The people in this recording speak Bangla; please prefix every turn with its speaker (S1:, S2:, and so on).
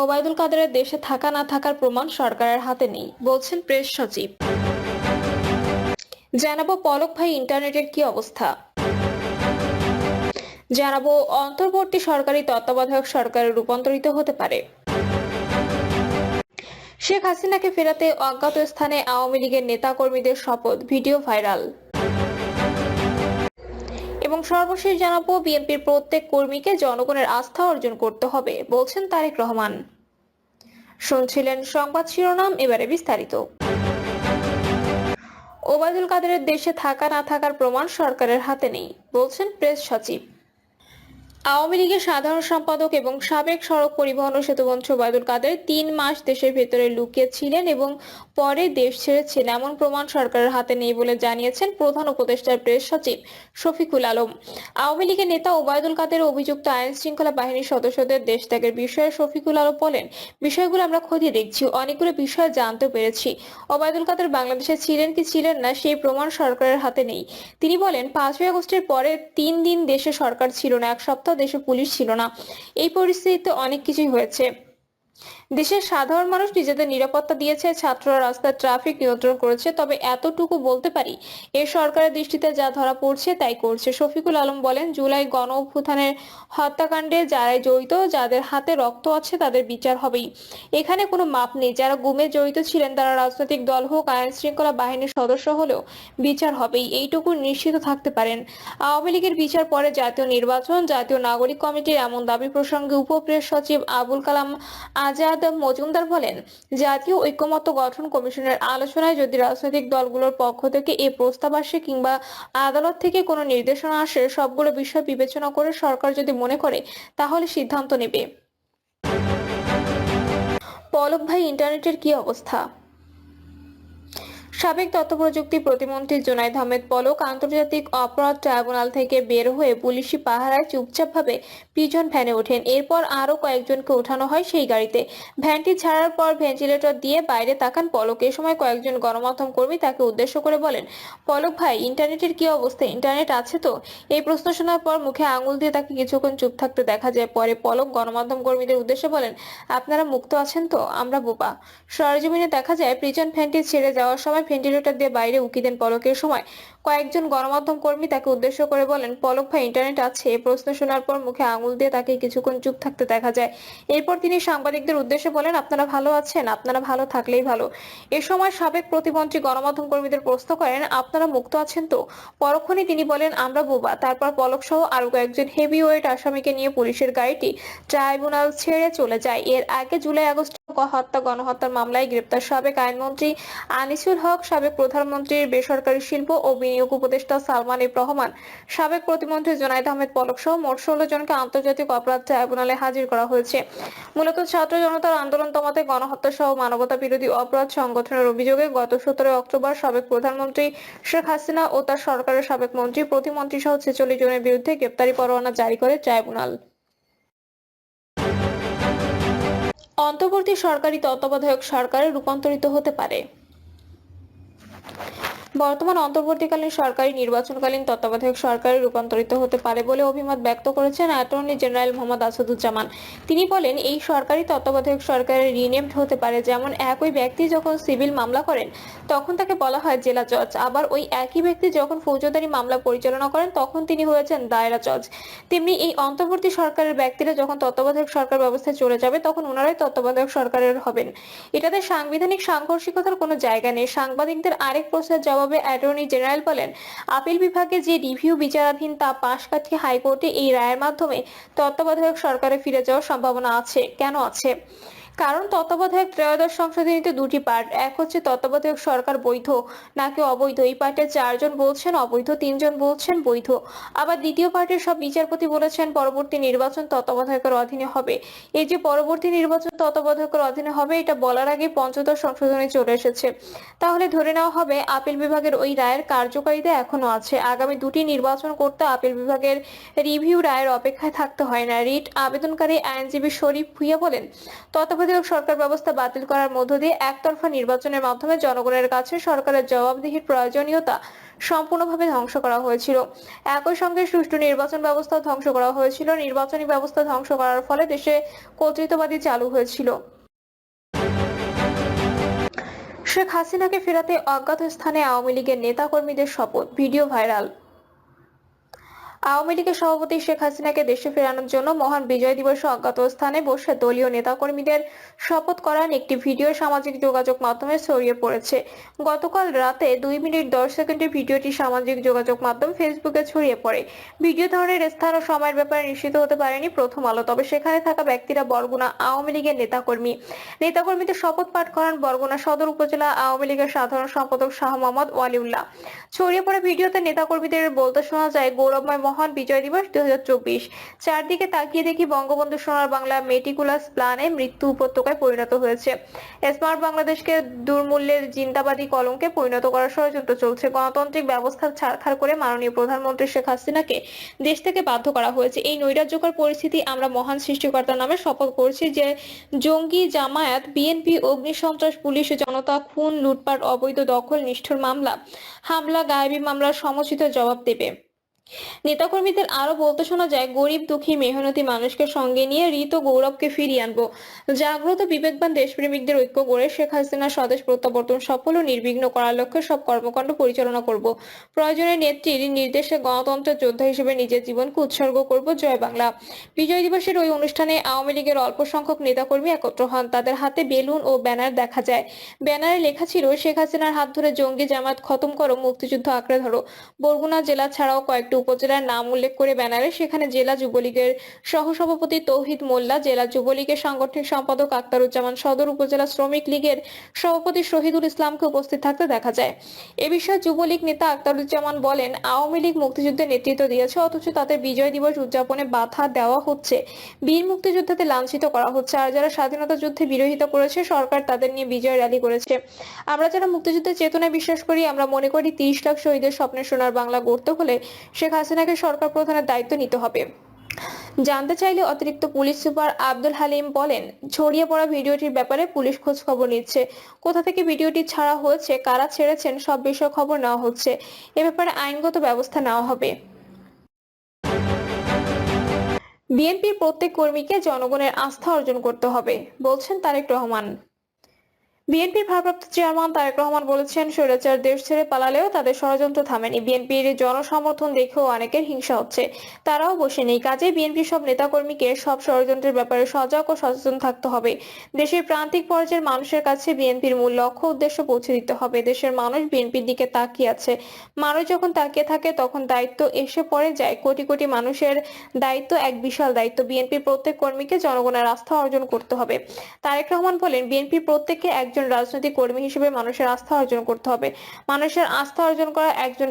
S1: ওবায়দুল কাদেরের দেশে থাকা না থাকার প্রমাণ সরকারের হাতে নেই, বলছেন প্রেস সচিব। জানাবো পলক ভাই ইন্টারনেটের কি অবস্থা। জানাবো অন্তর্বর্তী সরকারি তত্ত্বাবধায়ক সরকারে রূপান্তরিত হতে পারে। শেখ হাসিনাকে ফেরাতে অজ্ঞাত স্থানে আওয়ামী লীগের নেতা কর্মীদের শপথ, ভিডিও ভাইরাল। এবং সর্বশেষ জানাবো বিএনপির প্রত্যেক কর্মীকে জনগণের আস্থা অর্জন করতে হবে, বলছেন তারেক রহমান। শুনছিলেন সংবাদ শিরোনাম, এবারে বিস্তারিত। ওবায়দুল কাদেরের দেশে থাকা না থাকার প্রমাণ সরকারের হাতে নেই, বলছেন প্রেস সচিব। আওয়ামী লীগের সাধারণ সম্পাদক এবং সাবেক সড়ক পরিবহন ও সেতুমন্ত্রী ওবায়দুল কাদের 3 মাস দেশের ভেতরে লুকিয়ে ছিলেন এবং পরে দেশ ছেড়েছেন এমন প্রমাণ সরকারের হাতে নেই বলে জানিয়েছেন প্রধান উপদেষ্টার প্রেস সচিব শফিকুল আলম। আওয়ামী লীগের নেতা ওবায়দুল কাদের অভিযুক্ত আইন শৃঙ্খলা বাহিনীর সদস্যদের দেশ ত্যাগের বিষয়ে শফিকুল আলম বলেন, বিষয়গুলো আমরা খতিয়ে দেখছি, অনেকগুলো বিষয় জানতে পেরেছি। ওবায়দুল কাদের বাংলাদেশে ছিলেন কি ছিলেন না সেই প্রমাণ সরকারের হাতে নেই। তিনি বলেন, 5ই আগস্টের পরে 3 দিন দেশে সরকার ছিল না, 1 সপ্তাহ দেশে পুলিশ ছিল না। এই পরিস্থিতিতে অনেক কিছুই হয়েছে। দেশের সাধারণ মানুষ নিজেদের নিরাপত্তা দিয়েছে, ছাত্ররা রাস্তায় ট্রাফিক নিয়ন্ত্রণ করেছে। তবে এতটুকু বলতে পারি, এই সরকারের দৃষ্টিতে যা ধরা পড়ছে তাই করছে। শফিকুল আলম বলেন, জুলাই গণ অভ্যুত্থানের হত্যাকাণ্ডে যারাই জড়িত, যাদের হাতে রক্ত আছে তাদের বিচার হবেই। এখানে কোনো মাপ নেই। যারা গুমে জড়িত ছিলেন তারা রাজনৈতিক দল হোক, আইন শৃঙ্খলা বাহিনীর সদস্য হলেও বিচার হবেই, এইটুকু নিশ্চিত থাকতে পারেন। আওয়ামী লীগের বিচার পরে জাতীয় নির্বাচন, জাতীয় নাগরিক কমিটির এমন দাবি প্রসঙ্গে উপপ্রেস সচিব আবুল কালাম আজাদ মজুমদার বলেন, জাতীয় ঐক্যমত্য গঠন কমিশনের আলোচনায় যদি রাজনৈতিক দলগুলোর পক্ষ থেকে এই প্রস্তাব আসে কিংবা আদালত থেকে কোনো নির্দেশনা আসে, সবগুলো বিষয় বিবেচনা করে সরকার যদি মনে করে তাহলে সিদ্ধান্ত নেবে। পলক ভাই ইন্টারনেটের কি অবস্থা। সাবেক তথ্য প্রযুক্তি প্রতিমন্ত্রী জুনায়েদ আহমেদ পলক আন্তর্জাতিক অপরাধ ট্রাইব্যুনাল থেকে বের হয়ে পুলিশি পাহারায় চুপচাপভাবে প্রিজন ভ্যানে ওঠেন। এরপর আরো কয়েকজনকে ওঠানো হয় সেই গাড়িতে। ভ্যানটি ছাড়ার পর ভেন্টিলেটর দিয়ে বাইরে তাকান পলক। এ সময় কয়েকজন গণমাধ্যম কর্মী তাকে উদ্দেশ্য করে বলেন, পলক ভাই ইন্টারনেটের কি অবস্থা, ইন্টারনেট আছে তো? এই প্রশ্ন শোনার পর মুখে আঙুল দিয়ে তাকে কিছুক্ষণ চুপ থাকতে দেখা যায়। পরে পলক গণমাধ্যম কর্মীদের উদ্দেশ্যে বলেন, আপনারা মুক্ত আছেন তো? আমরা বোবা। সরেজমিনে দেখা যায় প্রিজন ভ্যানটি ছেড়ে যাওয়ার সময় ভেন্টিলেটর দিয়ে বাইরে উকি দেন পলকের সময় কয়েকজন গণমাধ্যম কর্মী তাকে উদ্দেশ্য করে বলেন, পলক ভাই ইন্টারনেট আছে? এই প্রশ্ন শোনার পর মুখে আঙুল দিয়ে তাকে কিছুক্ষণ চুপ থাকতে দেখা যায়। এরপর তিনি সাংবাদিকদের উদ্দেশ্যে বলেন, আপনারা ভালো আছেন? আপনারা ভালো থাকলেই ভালো। এ সময় সাবেক প্রতিমন্ত্রী গণমাধ্যম কর্মীদের প্রশ্ন করেন, আপনারা মুক্ত আছেন তো? পরক্ষণে তিনি বলেন, আমরা বোবা। তারপর পলক সহ আরো কয়েকজন হেভিওয়েট আসামিকে নিয়ে পুলিশের গাড়িটি ট্রাইব্যুনাল ছেড়ে চলে যায়। এর আগে জুলাই আগস্ট গণহত্যার মামলায় গ্রেপ্তার সাবেক আইনমন্ত্রী আনিসুল হক, সাবেক প্রধানমন্ত্রীর বেসরকারি শিল্প ও বিনিয়োগ উপদেষ্টা সালমান এফ রহমান, সাবেক প্রতিমন্ত্রী জুনায়েদ আহমেদ পলক সহ মোট 16 জনকে আন্তর্জাতিক অপরাধ ট্রাইব্যুনালে হাজির করা হয়েছে। মূলত ছাত্র জনতার আন্দোলন দমাতে গণহত্যা সহ মানবতা বিরোধী অপরাধ সংগঠনের অভিযোগে গত 17 অক্টোবর সাবেক প্রধানমন্ত্রী শেখ হাসিনা ও তার সরকারের সাবেক মন্ত্রী, প্রতিমন্ত্রী সহ 46 জনের বিরুদ্ধে গ্রেপ্তারি পরোয়ানা জারি করে ট্রাইব্যুনাল। অন্তর্বর্তী সরকারি তত্ত্বাবধায়ক সরকারে রূপান্তরিত হতে পারে। বর্তমান অন্তর্বর্তীকালীন সরকারি নির্বাচনকালীন তত্ত্বাবধায়ক সরকারে রূপান্তরিত হতে পারে বলে অভিমত ব্যক্ত করেছেন অ্যাটর্নি জেনারেল মোহাম্মদ আসাদুজ্জামান। তিনি বলেন, এই সরকারি তত্ত্বাবধায়ক সরকারে রিনেমড হতে পারে। যেমন একই ব্যক্তি যখন সিভিল মামলা করেন তখন তাকে বলা হয় জেলা জজ, আবার ওই একই ব্যক্তি যখন ফৌজদারি মামলা পরিচালনা করেন তখন তিনি হয়েছেন দায়রা জজ। তেমনি এই অন্তর্বর্তী সরকারের ব্যক্তিরা যখন তত্ত্বাবধায়ক সরকার ব্যবস্থায় চলে যাবে তখন ওনারাই তত্ত্বাবধায়ক সরকারের হবেন। এটাতে সাংবিধানিক সাংঘর্ষিকতার কোনো জায়গা নেই। সাংবাদিকদের আরেক প্রশ্নের জবাবে অ্যাটর্নি জেনারেল বলেন, আপিল বিভাগে যে রিভিউ বিচারাধীন তা পাশ কাটিয়ে হাইকোর্টে এই রায়ের মাধ্যমে তত্ত্বাবধায়ক সরকারে ফিরে যাওয়ার সম্ভাবনা আছে। কেন আছে? কারণ তত্ত্বাবধায়ক ত্রয়োদশ সংশোধনীতে 2টি পার্ট। এক হচ্ছে তত্ত্বাবধায়ক সরকার বৈধ নাকি অবৈধ, এই পার্টে 4 জন বলছেন অবৈধ, 3 জন বলছেন বৈধ। আবার দ্বিতীয় পার্টের সব বিচারপতি বলেছেন পরবর্তী নির্বাচন তত্ত্বাবধায়কের অধীনে হবে। এই যে পরবর্তী নির্বাচন তত্ত্বাবধায়কের অধীনে হবে, এটা বলার আগে পঞ্চদশ সংশোধনী চলে এসেছে। তাহলে ধরে নেওয়া হবে আপিল বিভাগের ওই রায়ের কার্যকারিতা এখনো আছে। আগামী 2টি নির্বাচন করতে আপিল বিভাগের রিভিউ রায়ের অপেক্ষায় থাকতে হয় না। রিট আবেদনকারী আইনজীবী শরীফ ভুইয়া বলেন, তত্ত্বাবধায়ক তত্ত্বাবধায়ক সরকার ব্যবস্থা বাতিল করার মধ্য দিয়ে একতরফা নির্বাচনের মাধ্যমে জনগণের কাছে সরকারের জবাবদিহির প্রয়োজনীয়তা সম্পূর্ণভাবে ধ্বংস করা হয়েছিল। একই সঙ্গে সুষ্ঠু নির্বাচন ব্যবস্থা ধ্বংস করা হয়েছিল। নির্বাচনী ব্যবস্থা ধ্বংস করার ফলে দেশে কর্তৃত্ববাদী চালু হয়েছিল। শেখ হাসিনাকে ফেরাতে অজ্ঞাত স্থানে আওয়ামী লীগের নেতাকর্মীদের শপথ, ভিডিও ভাইরাল। আওয়ামী লীগের সভাপতি শেখ হাসিনাকে দেশে ফেরানোর জন্য মহান বিজয় দিবসে অজ্ঞাত স্থানে বসে দলীয় নেতাকর্মীদের শপথ করার একটি ভিডিও সামাজিক যোগাযোগ মাধ্যমে ছড়িয়ে পড়েছে। গতকাল রাতে 2 মিনিট 10 সেকেন্ডের ভিডিওটি সামাজিক যোগাযোগ মাধ্যম ফেসবুকে ছড়িয়ে পড়ে। ভিডিও ধারণের স্থান ও সময়ের ব্যাপারে নিশ্চিত হতে পারেনি প্রথম আলো, তবে সেখানে থাকা ব্যক্তিরা বরগুনা আওয়ামী লীগের নেতাকর্মীদের শপথ পাঠ করান বরগুনা সদর উপজেলা আওয়ামী লীগের সাধারণ সম্পাদক শাহ মোহাম্মদ ওয়ালিউল্লাহ। ছড়িয়ে পড়া ভিডিওতে নেতাকর্মীদের বলতে শোনা যায়, গৌরবময় মহান বিজয় দিবস 2024। চারদিকে তাকিয়ে দেখি বঙ্গবন্ধু সোনার বাংলা মেটিকুলাস প্ল্যানে মৃত্যু উপত্যকায় পরিণত হয়েছে। স্মার্ট বাংলাদেশকে দুর্মূল্যের জিন্দাবাদী কলঙ্কে পরিণত করার ষড়যন্ত্র চলছে। গণতান্ত্রিক ব্যবস্থা ছারখার করে মাননীয় প্রধানমন্ত্রী শেখ হাসিনাকে দেশ থেকে বাধ্য করা হয়েছে। এই নৈরাজ্যকর পরিস্থিতি আমরা মহান সৃষ্টিকর্তার নামে শপথ করছি যে জঙ্গি, জামায়াত, বিএনপি, অগ্নিসন্ত্রাস, পুলিশ, জনতা, খুন, লুটপাট, অবৈধ দখল, নিষ্ঠুর মামলা, হামলা, গায়েবী মামলার সমুচিত জবাব দেবে। নেতাকর্মীদের আরো বলতে শোনা যায়, গরিব, দুঃখী, মেহনতি মানুষকে সঙ্গে নিয়ে ঋত গৌরবকে ফিরিয়ে আনবো। জাগ্রত বিবেকবান দেশপ্রেমিকদের ঐক্য গড়ে শেখ হাসিনার স্বদেশ প্রত্যাবর্তন সফল ও নির্বিঘ্ন করার লক্ষ্যে সব কর্মকাণ্ড পরিচালনা করব। প্রয়োজনে নেত্রীর নির্দেশে গণতন্ত্রের যোদ্ধা হিসেবে নিজের জীবনকে উৎসর্গ করব। জয় বাংলা। বিজয় দিবসের ওই অনুষ্ঠানে আওয়ামী লীগের অল্প সংখ্যক নেতাকর্মী একত্র হন। তাদের হাতে বেলুন ও ব্যানার দেখা যায়। ব্যানারে লেখা ছিল, শেখ হাসিনার হাত ধরে জঙ্গি, জামায়াত খতম করো, মুক্তিযুদ্ধ আঁকড়ে ধরো। বরগুনা জেলা ছাড়াও কয়েকটি উপজেলার নাম উল্লেখ করে ব্যানারে সেখানে জেলা যুবলীগের সহসভাপতি তৌহিদ মোল্লা, জেলা যুবলীগের সাংগঠনিক সম্পাদক আক্তারুজ্জামান, সদর উপজেলা শ্রমিক লীগের সভাপতি শহীদুল ইসলামকে উপস্থিত থাকতে দেখা যায়। এ বিষয়ে যুবলীগ নেতা আক্তারুজ্জামান বলেন, আওয়ামী লীগ মুক্তিযুদ্ধে নেতৃত্ব দিয়েছে, অথচ তাদের বিজয় দিবস উদযাপনে বাধা দেওয়া হচ্ছে। বীর মুক্তিযোদ্ধাদের লাঞ্ছিত করা হচ্ছে। আর যারা স্বাধীনতা যুদ্ধে বিরোধিতা করেছে, সরকার তাদের নিয়ে বিজয় র্যালি করেছে। আমরা যারা মুক্তিযুদ্ধের চেতনায় বিশ্বাস করি, আমরা মনে করি 30 লাখ শহীদের স্বপ্নের সোনার বাংলা গড়তে হলে শেখ হাসিনাকে সরকার প্রধানের দায়িত্ব নিতে হবে। জানতে চাইলে অতিরিক্ত পুলিশ সুপার আব্দুল হালিম বলেন, ছড়িয়ে পড়া ভিডিওটির ব্যাপারে পুলিশ খোঁজ খবর নিচ্ছে। কোথা থেকে ভিডিওটি ছাড়া হয়েছে, কারা ছেড়েছেন, সব বিষয়ে খবর নেওয়া হচ্ছে। এ ব্যাপারে আইনগত ব্যবস্থা নেওয়া হবে। বিএনপির প্রত্যেক কর্মীকে জনগণের আস্থা অর্জন করতে হবে, বলছেন তারেক রহমান। বিএনপির ভারপ্রাপ্ত চেয়ারম্যান তারেক রহমান বলেছেন, স্বৈরাচার দেশ ছেড়ে পালালেও তাদের ষড়যন্ত্র থামেনি। বিএনপির জনসমর্থন দেখেও অনেকের হিংসা হচ্ছে, তারাও বসে নেই। কাজেই বিএনপির সব নেতাকর্মীকে সব ষড়যন্ত্রের ব্যাপারে সজাগ ও সচেতন থাকতে হবে। দেশের প্রান্তিক পর্যায়ের মানুষের কাছে বিএনপির মূল লক্ষ্য উদ্দেশ্য পৌঁছে দিতে হবে। দেশের মানুষ বিএনপির দিকে তাকিয়ে আছে। মানুষ যখন তাকিয়ে থাকে, তখন দায়িত্ব এসে পড়ে যায়। কোটি কোটি মানুষের দায়িত্ব এক বিশাল দায়িত্ব। বিএনপির প্রত্যেক কর্মীকে জনগণের আস্থা অর্জন করতে হবে। তারেক রহমান বলেন, বিএনপির প্রত্যেককে একজন রাজনৈতিক কর্মী হিসেবে মানুষের আস্থা অর্জন করতে হবে। মানুষের আস্থা অর্জন করা একজন